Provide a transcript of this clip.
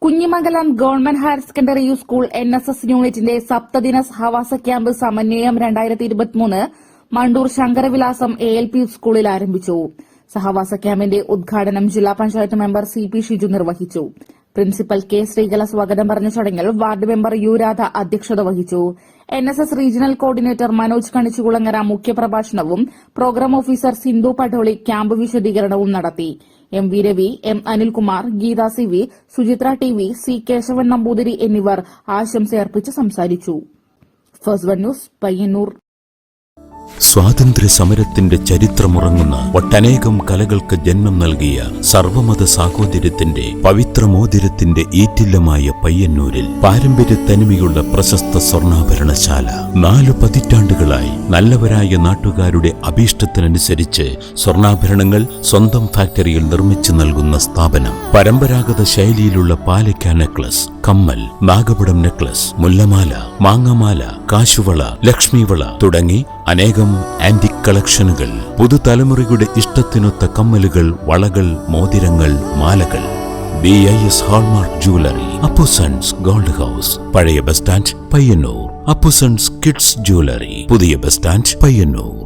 Kunhimangalam government higher secondary school NSS യൂണിറ്റിന്റെ സപ്തദിന സഹവാസ camp സമന്വയം 2023 Mandur Sankaravilasam ALP സ്കൂളിൽ ആരംഭിച്ചു. സഹവാസ ക്യാമ്പിന്റെ ഉദ്ഘാടനം ജില്ലാ പഞ്ചായത്ത് മെമ്പർ CP ഷിജു നിർവഹിച്ചു. പ്രിൻസിപ്പൽ K ശ്രീകല സ്വാഗതം പറഞ്ഞ ചടങ്ങിൽ വാർഡ് മെമ്പർ U രാധ അധ്യക്ഷത വഹിച്ചു. NSS regional coordinator Manoj Kanichukulangara മുഖ്യപ്രഭാഷണവും program officer Sindhu Padoli camp വിശദീകരണവും നടത്തി. MV Ravi, M Anilkumar, Geetha CV, Suchitra TV, C Keshavan Namboothiri എന്നിവർ ആശംസയർപ്പിച്ച് സംസാരിച്ചു. First one news, Payyanur. സ്വാതന്ത്ര്യ സമരത്തിന്റെ ചരിത്രമുറങ്ങുന്ന ഒട്ടനേകം കലകൾക്ക് ജന്മം നൽകിയ സർവമത സാഹോദര്യത്തിന്റെ പവിത്രമോതിരത്തിന്റെ ഈറ്റില്ലമായ പയ്യന്നൂരിൽ പാരമ്പര്യ തനിമയുള്ള പ്രശസ്ത സ്വർണ്ണാഭരണശാല 4 പതിറ്റാണ്ടുകളായി നല്ലവരായ നാട്ടുകാരുടെ അഭീഷ്ടത്തിനനുസരിച്ച് സ്വർണ്ണാഭരണങ്ങൾ സ്വന്തം ഫാക്ടറിയിൽ നിർമ്മിച്ചു നൽകുന്ന സ്ഥാപനം. പരമ്പരാഗത ശൈലിയിലുള്ള പാലക്ക നെക്ലസ്, കമ്മൽ, നാഗപടം നെക്ലസ്, മുല്ലമാല, മാങ്ങമാല, കാശുവള, ലക്ഷ്മിവള തുടങ്ങി അനേകം ആന്റിക് കളക്ഷനുകൾ, പുതുതലമുറയുടെ ഇഷ്ടത്തിനൊത്ത കമ്മലുകൾ, വളകൾ, മോതിരങ്ങൾ, മാലകൾ. BIS hallmark jewellery, Appusons gold house, പഴയ bus stand Payyanur. Appusons kids jewellery, പുതിയ ബസ് സ്റ്റാൻഡ് പയ്യന്നൂർ.